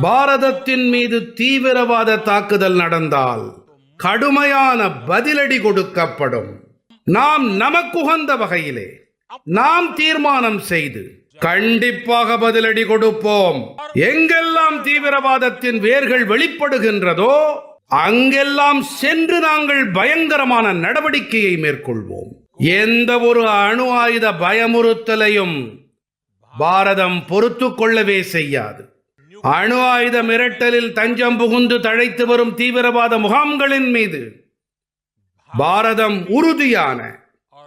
பாரதத்தின் மீது தீவிரவாத தாக்குதல் நடந்தால் கடுமையான பதிலடி கொடுக்கப்படும். நாம் நமக்குகந்த வகையிலே நாம் தீர்மானம் செய்து கண்டிப்பாக பதிலடி கொடுப்போம். எங்கெல்லாம் தீவிரவாதத்தின் வேர்கள் வெளிப்படுகின்றதோ அங்கெல்லாம் சென்று நாங்கள் பயங்கரமான நடவடிக்கையை மேற்கொள்வோம். எந்த ஒரு அணு ஆயுத பயமுறுத்தலையும் பாரதம் பொறுத்து கொள்ளவே செய்யாது. அணு ஆயுத மிரட்டலில் தஞ்சம் புகுந்து தழைத்து வரும் தீவிரவாத முகாம்களின் மீது பாரதம் உறுதியான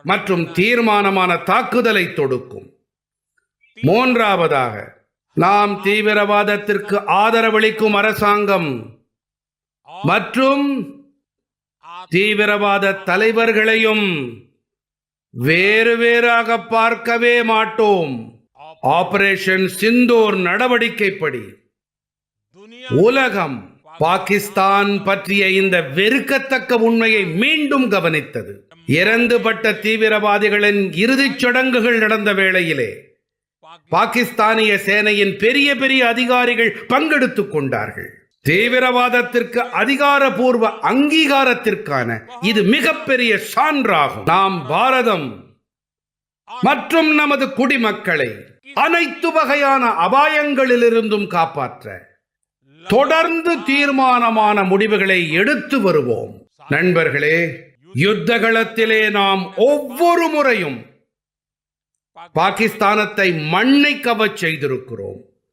மற்றும் தீர்மானமான தாக்குதலை தொடுக்கும். மூன்றாவதாக, நாம் தீவிரவாதத்திற்கு ஆதரவளிக்கும் அரசாங்கம் மற்றும் தீவிரவாத தலைவர்களையும் வேறு வேறாக பார்க்கவே மாட்டோம். ஆபரேஷன் சிந்தூர் நடவடிக்கைப்படி உலகம் பாகிஸ்தான் பற்றிய இந்த வெறுக்கத்தக்க உண்மையை மீண்டும் கவனித்தது. இறந்துபட்ட தீவிரவாதிகளின் இறுதிச் சடங்குகள் நடந்த வேளையிலே பாகிஸ்தானிய சேனையின் பெரிய பெரிய அதிகாரிகள் பங்கெடுத்துக் கொண்டார்கள். தீவிரவாதத்திற்கு அதிகாரப்பூர்வ அங்கீகாரத்திற்கான இது மிகப்பெரிய சான்றாகும். நாம் பாரதம் மற்றும் நமது குடிமக்களை அனைத்து வகையான அபாயங்களிலிருந்தும் காப்பாற்ற தொடர்ந்து தீர்மானமான முடிவுகளை எடுத்து வருவோம். நண்பர்களே, யுத்த களத்திலே நாம் ஒவ்வொரு முறையும் பாகிஸ்தானத்தை மண்ணை கவச் செய்திருக்கிறோம்.